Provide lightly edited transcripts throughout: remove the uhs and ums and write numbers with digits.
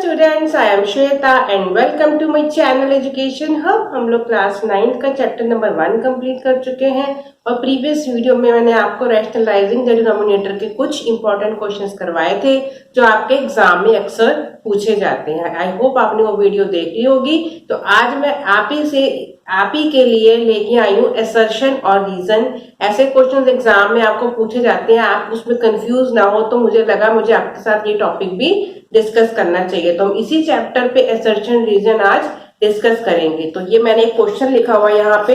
Students, I am Shweta and welcome to my channel education hub. हम लोग class 9 का chapter number 1 complete कर चुके हैं और प्रीवियस वीडियो में मैंने आपको रैशनलाइजिंग द डिनोमिनेटर के कुछ इंपॉर्टेंट क्वेश्चंस करवाए थे जो आपके एग्जाम में अक्सर पूछे जाते हैं। आई होप आपने वो वीडियो देख ली होगी। तो आज मैं आप ही के लिए लेके आई हूँ असर्शन और रीजन। ऐसे क्वेश्चंस एग्जाम में आपको पूछे जाते हैं, आप उसमें कंफ्यूज ना हो, तो मुझे लगा मुझे आपके साथ ये टॉपिक भी डिस्कस करना चाहिए। तो हम इसी चैप्टर पे असर्शन रीजन आज डिस्कस करेंगे। तो ये मैंने एक क्वेश्चन लिखा हुआ यहाँ पे।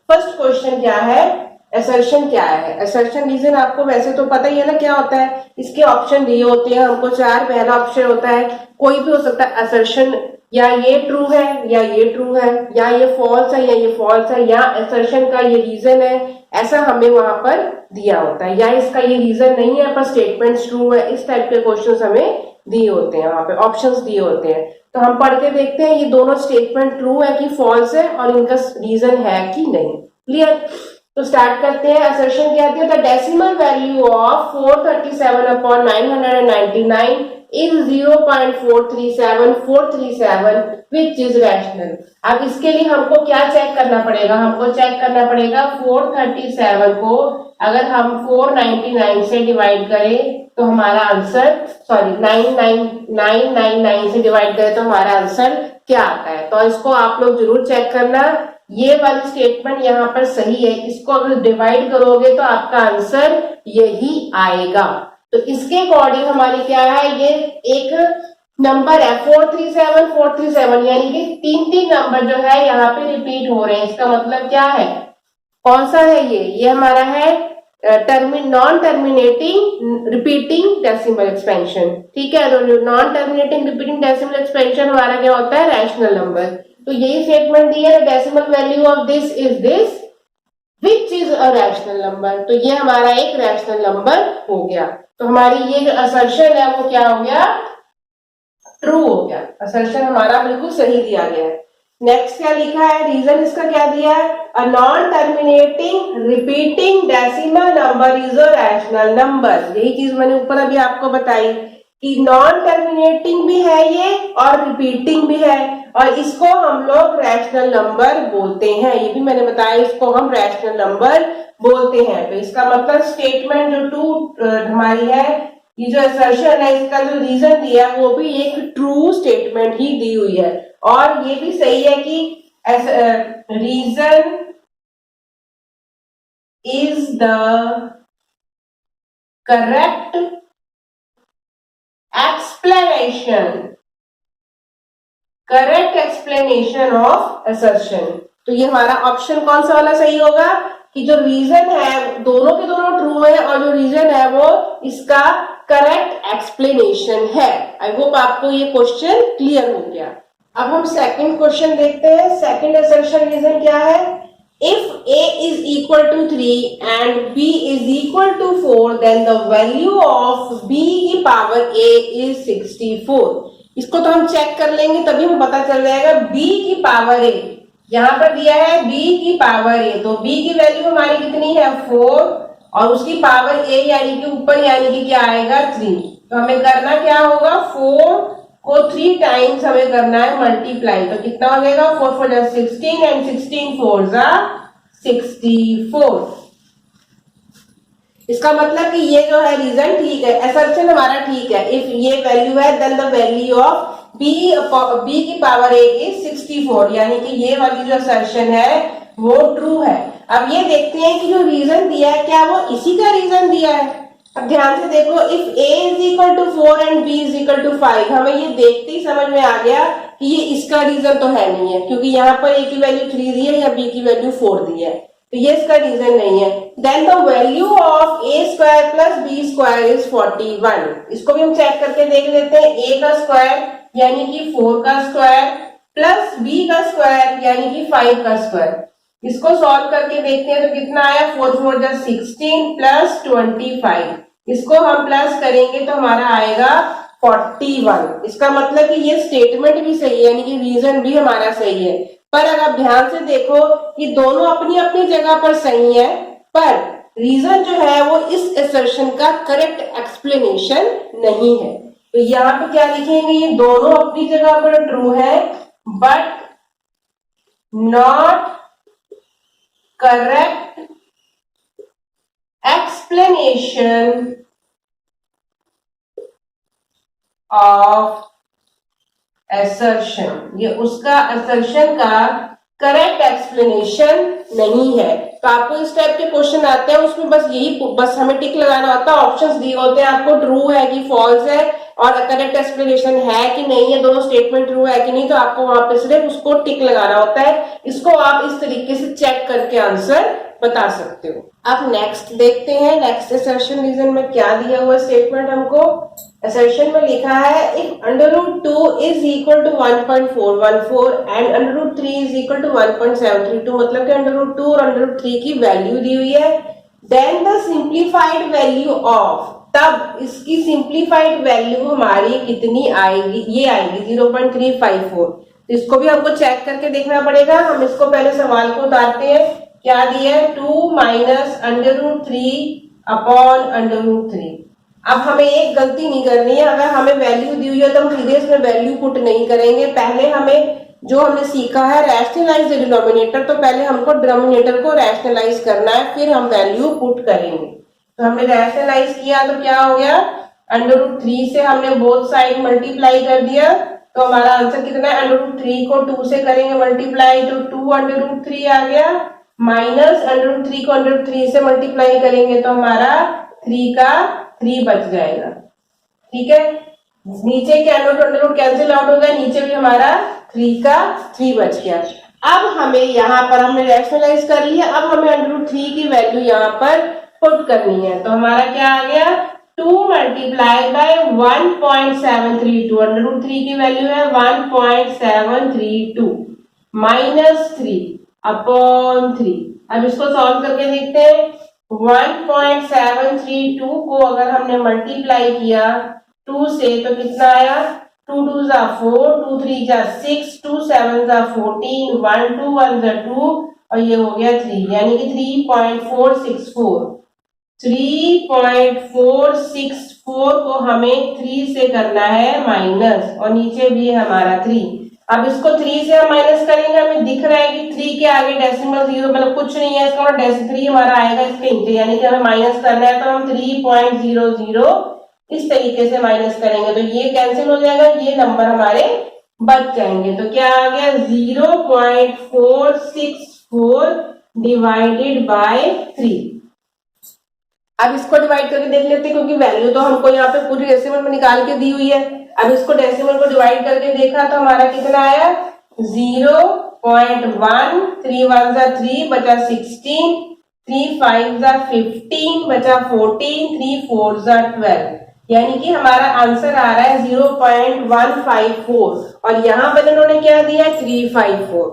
फर्स्ट क्वेश्चन क्या है, असर्शन क्या है। असर्शन रीजन आपको वैसे तो पता ही है ना क्या होता है। इसके ऑप्शन दिए होते हैं हमको चार। पहला ऑप्शन होता है, कोई भी हो सकता है असर्शन, या ये ट्रू है या ये ट्रू है, या ये फॉल्स है या ये फॉल्स है, या असर्शन का ये रीजन है, ऐसा हमें वहां पर दिया होता है, या इसका ये रीजन नहीं है पर स्टेटमेंट ट्रू है। इस टाइप के क्वेश्चन हमें दिए होते हैं, वहां पे ऑप्शंस दिए होते हैं। तो हम पढ़ के देखते हैं ये दोनों स्टेटमेंट ट्रू है कि फॉल्स है और इनका रीजन है कि नहीं। क्लियर? तो स्टार्ट करते हैं। असर्शन क्या है, the decimal value of 437 upon 999 is 0.437437 which is rational। अब इसके लिए हमको क्या चेक करना पड़ेगा, हमको चेक करना पड़ेगा 437 को अगर हम 499 से डिवाइड करें तो हमारा आंसर, सॉरी 999 से डिवाइड करें तो हमारा आंसर क्या आता है। तो इसको आप लोग जरूर चेक करना। ये वाली स्टेटमेंट यहाँ पर सही है, इसको अगर डिवाइड करोगे तो आपका आंसर यही आएगा। तो इसके अकॉर्डिंग हमारी क्या है, ये एक नंबर है 437 यानी कि तीन नंबर जो है यहाँ पे रिपीट हो रहे हैं। इसका मतलब क्या है, कौन सा है ये हमारा है non terminating repeating decimal expansion. ठीक है, तो non terminating repeating decimal expansion हमारा क्या होता है, रैशनल नंबर। तो यही स्टेटमेंट दी है, decimal value of this is this which is a rational number. तो ये हमारा एक रैशनल नंबर हो गया। तो हमारी ये जो असर्शन है वो क्या हो गया, ट्रू हो गया। असर्शन हमारा बिल्कुल सही दिया गया है। नेक्स्ट क्या लिखा है, रीजन इसका क्या दिया है, a non terminating repeating decimal number is a rational number. यही चीज मैंने ऊपर अभी आपको बताई कि नॉन टर्मिनेटिंग भी है ये और रिपीटिंग भी है, और इसको हम लोग रैशनल नंबर बोलते हैं। ये भी मैंने बताया, इसको हम रैशनल नंबर बोलते हैं। तो इसका मतलब स्टेटमेंट जो टू हमारी है, ये जो असर्शन है, इसका जो रीजन दिया वो भी एक ट्रू स्टेटमेंट ही दी हुई है। और ये भी सही है कि reason is the correct explanation of assertion. तो ये हमारा ऑप्शन कौन सा वाला सही होगा कि जो रीजन है दोनों के दोनों ट्रू है और जो रीजन है वो इसका करेक्ट एक्सप्लेनेशन है। आई होप आपको ये क्वेश्चन क्लियर हो गया। अब हम सेकंड क्वेश्चन देखते हैं। सेकंड असर्शन रीजन क्या है, if a is equal to 3 and b is equal to 4 then the value of b की पावर a is 64। इसको तो हम चेक कर लेंगे तभी हमें पता चल जाएगा। b की पावर a यहाँ पर दिया है, b की पावर a, तो b की वैल्यू हमारी कितनी है 4 और उसकी पावर a यानी कि ऊपर यानी कि क्या आएगा 3। तो हमें करना क्या होगा, 4 को 3 टाइम्स हमें करना है मल्टीप्लाई। तो कितना हो जाएगा, 4 4 16 एंड 16 4 64। इसका मतलब कि ये जो है रीजन ठीक है, असर्शन हमारा ठीक है। इफ ये वैल्यू है then the value of b की पावर a इज 64, यानी कि ये वाली जो असर्शन है वो ट्रू है। अब ये देखते हैं कि जो रीजन दिया है क्या वो इसी का रीजन दिया है। अब ध्यान से देखो, if a is equal to 4 and b is equal to 5, हमें ये देखते ही समझ में आ गया कि ये इसका रीजन तो है नहीं है, क्योंकि यहाँ पर a की वैल्यू 3 दी है या b की वैल्यू 4 दी है, तो ये इसका रीजन नहीं है। Then the value of a square plus b square is 41। इसको भी हम चेक करके देख लेते हैं। a का स्क्वायर यानी कि 4 का स्क्वायर प्लस b का स्क्वायर यानी कि 5 का स्क्वायर। इसको सॉल्व करके देखते हैं तो कितना आया, 4 4 16 प्लस 25। इसको हम प्लस करेंगे तो हमारा आएगा 41। इसका मतलब कि ये स्टेटमेंट भी सही है, यानी कि रीजन भी हमारा सही है। पर अगर आप ध्यान से देखो कि दोनों अपनी अपनी जगह पर सही है, पर रीजन जो है वो इस असर्शन का करेक्ट एक्सप्लेनेशन नहीं है। तो यहाँ पे क्या लिखेंगे, ये दोनों अपनी जगह पर ट्रू है, but not correct explanation of assertion. ये उसका असर्शन का करेक्ट एक्सप्लेनेशन नहीं है। तो आपको इस टाइप के क्वेश्चन आते हैं, उसमें बस हमें टिक लगाना होता है, ऑप्शंस दिए होते हैं आपको, ट्रू है कि फॉल्स है और करेक्ट एक्सप्लेनेशन है कि नहीं है, दोनों स्टेटमेंट ट्रू है कि नहीं, तो आपको वहां पे सिर्फ उसको टिक लगाना होता है। इसको आप इस तरीके से चेक करके आंसर बता सकते हो। अब नेक्स्ट देखते हैं, नेक्स्ट असर्शन रीजन में क्या दिया हुआ स्टेटमेंट हमको। असर्शन में लिखा है if under root 2 is equal to 1.414 and under root 3 is equal to 1.732, मतलब कि अंडर रूट 2 और अंडर रूट 3 की वैल्यू दी हुई है, then the simplified value of, तब इसकी सिंप्लीफाइड वैल्यू हमारी कितनी आएगी, ये आएगी 0.354। तो इसको भी हमको चेक करके देखना पड़ेगा। हम इसको पहले सवाल को उतारते हैं, क्या दिया है 2 minus under root 3 upon under root 3। अब हमें एक गलती नहीं करनी है, अगर हमें वैल्यू दी हुई है तो हम सीधे इसमें वैल्यू पुट नहीं करेंगे। पहले हमें जो हमने सीखा है रैशनलाइज द डिनोमिनेटर, तो पहले हमको डिनोमिनेटर को रैशनलाइज करना है, फिर हम वैल्यू पुट करेंगे। तो हमने रैशनलाइज किया तो क्या हो गया, अंडर रूट 3 से हमने बोथ साइड मल्टीप्लाई कर दिया, तो हमारा आंसर कितना है, अंडर रूट 3 को 2 से करेंगे मल्टीप्लाई तो 2 अंडर रूट 3 आ गया, माइनस अंडर रूट 3 को अंडर रूट 3 से मल्टीप्लाई करेंगे तो हमारा 3 का 3 बच जाएगा। ठीक है, नीचे के अंडर रूट कैंसिल आउट हो गया, नीचे भी हमारा 3 का 3 बच गया। अब हमें यहाँ पर हमने रैशनलाइज कर लिया, अब हमें अंडर रूट 3 की वैल्यू यहाँ पर पुट करनी है, तो हमारा क्या आ गया 2 मल्टीप्लाई बाय 1.732, अंडर रूट 3 की वैल्यू है 1.732 माइनस 3 अपॉन 3। अब इसको सॉल्व करके देखते हैं, 1.732 को अगर हमने मल्टीप्लाई किया 2 से तो कितना आया, 2 2 जा 4, 2 3 जा 6, 2 7 जा 14, 1 2 1 जा 2 और ये हो गया 3, यानी कि 3.464। 3.464 को हमें 3 से करना है माइनस और नीचे भी है हमारा 3। अब इसको 3 से हम माइनस करेंगे, हमें दिख रहा है कि 3 के आगे डेसिमल 0 मतलब कुछ नहीं है, इसका मतलब 3 हमारा आएगा इसके नीचे, यानी कि हमें माइनस करना है, तो हम 3.00 इस तरीके से माइनस करेंगे तो ये कैंसिल हो जाएगा, ये नंबर हमारे बच जाएंगे। तो क्या आ गया 0.464 डिवाइडेड बाय 3। अब इसको डिवाइड करके देख लेते हैं, क्योंकि वैल्यू तो हमको यहाँ पे पूरी डेसिमल में निकाल के दी हुई है। अब इसको डेसिमल को डिवाइड करके देखा तो हमारा कितना आया 0.1, 3 1 जा 3 बचा 16, 3 5 जा 15 बचा 14, 3 4 जा 12, यानी कि हमारा आंसर आ रहा है 0.154 और यहाँ पर इन्होंने क्या दिया 354।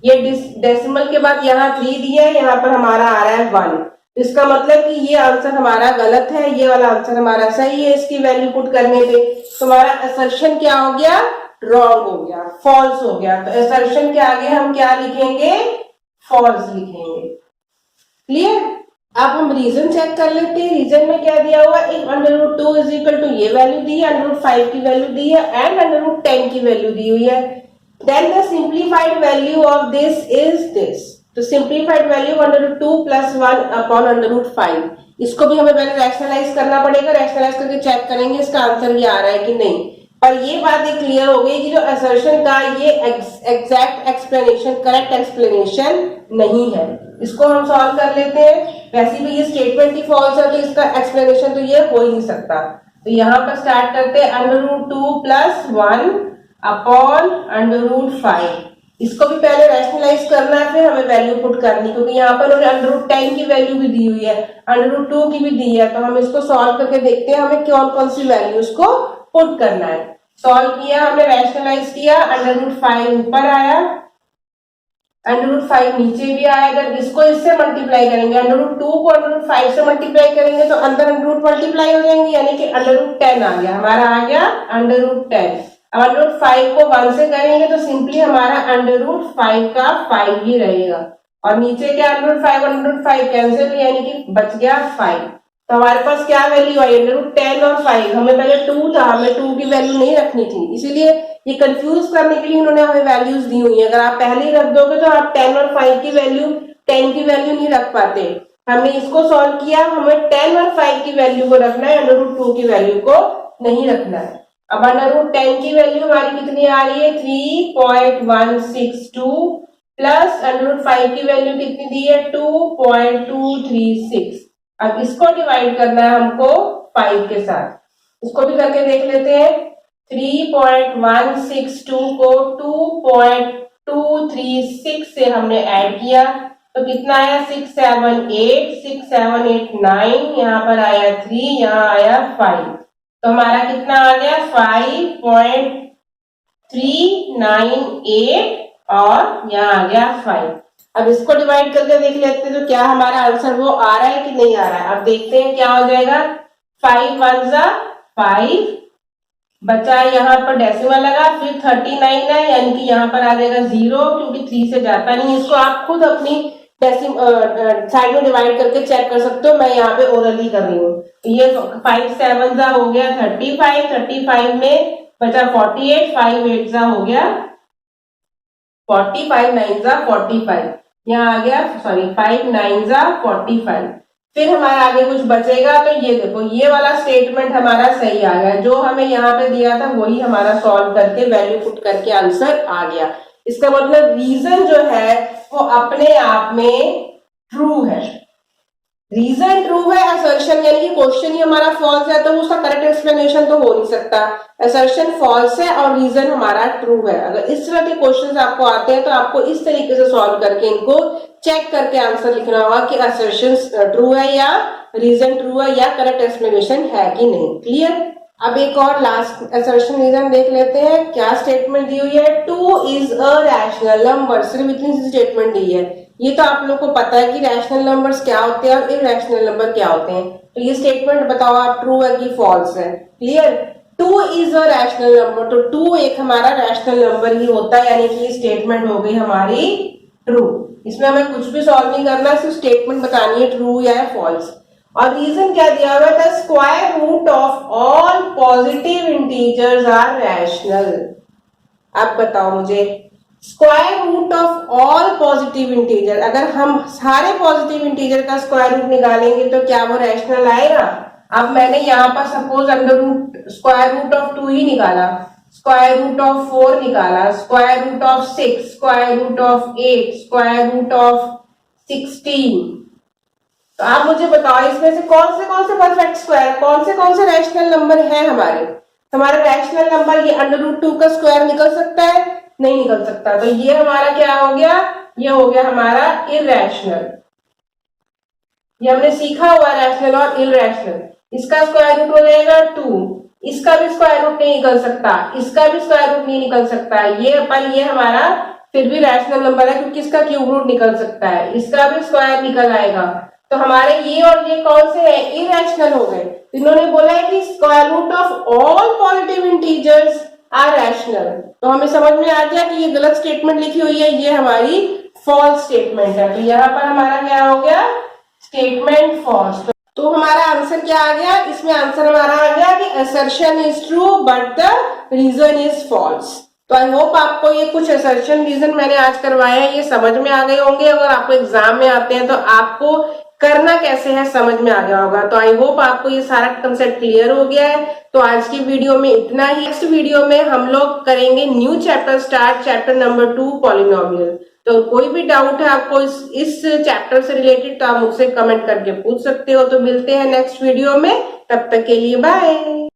ये डेसिमल के बाद यहाँ 3 दिया है, यहाँ पर हमारा आ रहा है 1। इसका मतलब कि ये आंसर हमारा गलत है, ये वाला आंसर हमारा सही है इसकी वैल्यू पुट करने पे। तो हमारा असर्शन क्या हो गया, रॉन्ग हो गया, फॉल्स हो गया। तो असर्शन के आगे हम क्या लिखेंगे, फॉल्स लिखेंगे। क्लियर। अब हम रीजन चेक कर लेते हैं, रीजन में क्या दिया हुआ, if under root 2 is equal to ये वैल्यू दी है, अंडर रूट 5 की वैल्यू दी है एंड अंडर रूट 10 की वैल्यू दी हुई है, then the simplified value of this is this. तो simplified value under root 2 plus 1 upon under root 5। इसको भी हमें पहले रैशनलाइज करना पड़ेगा, रैशनलाइज करके चेक करेंगे इसका आंसर ये आ रहा है कि नहीं। पर ये बात एक क्लियर हो गई कि जो असर्शन का ये एग्जैक्ट एक्सप्लेनेशन, करेक्ट एक्सप्लेनेशन नहीं है। इसको हम सॉल्व कर लेते हैं। वैसे भी ये स्टेटमेंट ही फॉल्स है तो इसका एक्सप्लेनेशन तो ये हो ही नहीं सकता। तो यहाँ पर स्टार्ट करते हैं, under root 2 plus 1 upon under root 5। इसको भी पहले रैशनलाइज करना है, फिर हमें वैल्यू पुट करनी, क्योंकि यहाँ पर उन्होंने अंडर रूट 10 की वैल्यू भी दी हुई है, अंडर रूट 2 की भी दी है। तो हम इसको सॉल्व करके देखते हैं हमें कौन कौन सी वैल्यूज को पुट करना है। सॉल्व किया, हमने रैशनलाइज किया, अंडर रूट 5 ऊपर आया, अंडर रूट 5 नीचे भी आएगा। इसको इससे मल्टीप्लाई करेंगे, अंडर रूट 2 को अंडर रूट 5 से मल्टीप्लाई करेंगे तो अंदर अंडर रूट मल्टीप्लाई हो जाएंगे, यानी कि अंडर रूट 10 आ गया, हमारा आ गया अंडर रूट 10। अब अंडर रूट 5 को 1 से करेंगे तो सिंपली हमारा अंडर रूट 5 का 5 ही रहेगा और नीचे क्या अंडर रूट 5 कैंसिल, यानी कि बच गया 5। तो हमारे पास क्या वैल्यू आई, अंडर रूट 10 और 5। हमें पहले 2 था, हमें 2 की वैल्यू नहीं रखनी थी, इसीलिए ये कंफ्यूज करने के लिए इन्होंने हमें वैल्यूज दी हुई है। अगर आप पहले ही रख दोगे तो आप 10 और 5 की वैल्यू, 10 की वैल्यू नहीं रख पाते। हमने इसको सॉल्व किया, हमें 10 और 5 की वैल्यू को रखना है, अंडर रूट 2 की वैल्यू को नहीं रखना है। अब अंडर रूट 10 की वैल्यू हमारी कितनी आ रही है, 3.162 प्लस अंडर रूट 5 की वैल्यू कितनी दी है, 2.236। अब इसको डिवाइड करना है हमको 5 के साथ, इसको भी करके देख लेते हैं। 3.162 को 2.236 से हमने ऐड किया तो कितना आया, 678, 6789, यहाँ पर आया 3, यहाँ आया 5, तो हमारा कितना आ गया 5.398 और यहाँ आ गया 5। अब इसको डिवाइड करके देख लेते हैं तो क्या हमारा आंसर वो आ रहा है कि नहीं आ रहा है। अब देखते हैं क्या हो जाएगा, 5 1 जा 5, बचा यहाँ पर डेसिमल लगा, फिर 39 है, यानी कि यहाँ पर आ जाएगा 0 क्योंकि 3 से जाता नहीं। इसको आप खुद अपनी साइड में डिवाइड करके चेक कर सकते हो, मैं यहाँ पे ओरली कर रही हूँ। ये 5 7 जा हो गया 35, 35 में बचा 48, 5 8 जा हो गया 45, 9 जा 45, यहाँ आ गया, सॉरी 5 9 जा 45। फिर हमारा आगे कुछ बचेगा तो ये देखो, ये वाला स्टेटमेंट हमारा सही आ गया, जो हमें यहाँ पे दिया था वही हमारा सॉल्व करके वैल्यू पुट करके आंसर आ गया। इसका मतलब रीजन जो है वो अपने आप में ट्रू है, रीजन ट्रू है। असर्शन यानी कि क्वेश्चन ही हमारा फॉल्स है तो उसका करेक्ट एक्सप्लेनेशन तो हो नहीं सकता। असर्शन फॉल्स है और रीजन हमारा ट्रू है। अगर इस तरह के क्वेश्चंस आपको आते हैं तो आपको इस तरीके से सॉल्व करके इनको चेक करके आंसर लिखना होगा कि असर्शन ट्रू है या रीजन ट्रू है या करेक्ट एक्सप्लेनेशन है कि नहीं। क्लियर। अब एक और लास्ट असर्शन रीजन देख लेते हैं। क्या स्टेटमेंट दी हुई है, 2 इज अ रैशनल नंबर। सिर्फ इतनी सी स्टेटमेंट दी है। ये तो आप लोग को पता है कि रैशनल नंबर्स क्या होते हैं और इरैशनल नंबर क्या होते हैं। तो ये स्टेटमेंट बताओ आप ट्रू है कि फॉल्स है। Clear. 2 is a rational number, तो 2 एक हमारा रैशनल नंबर ही होता है, यानी कि स्टेटमेंट हो गई हमारी ट्रू। इसमें हमें कुछ भी सॉल्व नहीं करना, सिर्फ स्टेटमेंट बतानी है ट्रू या फॉल्स। और रीजन क्या दिया हुआ है, the square root of all positive integers are rational. अब बताओ मुझे, square root of all positive integer, अगर हम सारे पॉजिटिव इंटीजर का स्क्वायर रूट निकालेंगे तो क्या वो रैशनल आएगा। अब मैंने यहाँ पर suppose under root square root of 2 ही निकाला, स्क्वायर रूट ऑफ 4 निकाला, square root of 6, square root of 8, square root of 16। तो आप मुझे बताओ इसमें से कौन से परफेक्ट स्क्वायर, कौन से रैशनल नंबर है हमारे। हमारा रैशनल नंबर ये अंडर रूट 2 का स्क्वायर निकल सकता है, नहीं निकल सकता। तो ये हमारा क्या हो गया, ये हो गया हमारा इरैशनल। ये हमने सीखा हुआ रैशनल और इरैशनल। इसका स्क्वायर रूट हो जाएगा 2, इसका भी स्क्वायर रूट नहीं निकल सकता, इसका भी स्क्वायर रूट नहीं निकल सकता। ये पर ये हमारा फिर भी रैशनल नंबर है क्योंकि इसका क्यूब रूट निकल सकता है, इसका भी स्क्वायर निकल आएगा। तो हमारे ये और ये कौन से हैं, इरैशनल हो गए। इन्होंने बोला है कि square root of all positive integers are rational. तो हमें समझ में आ गया कि ये गलत स्टेटमेंट लिखी हुई है, ये हमारी फॉल्स स्टेटमेंट है। तो यहाँ पर हमारा क्या हो गया, स्टेटमेंट फॉल्स। तो हमारा आंसर क्या आ गया, इसमें आंसर हमारा आ गया कि assertion is true but the reason is false. तो आई होप आपको ये कुछ असर्शन रीजन मैंने आज करवाया है ये समझ में आ गए होंगे। अगर आपको एग्जाम में आते हैं तो आपको करना कैसे है समझ में आ गया होगा। तो आई होप आपको ये सारा कंसेप्ट क्लियर हो गया है। तो आज की वीडियो में इतना ही। नेक्स्ट वीडियो में हम लोग करेंगे new chapter start, chapter number 2 polynomial. तो कोई भी डाउट है आपको इस चैप्टर से रिलेटेड तो आप मुझसे कमेंट करके पूछ सकते हो। तो मिलते हैं नेक्स्ट वीडियो में, तब तक के लिए बाय।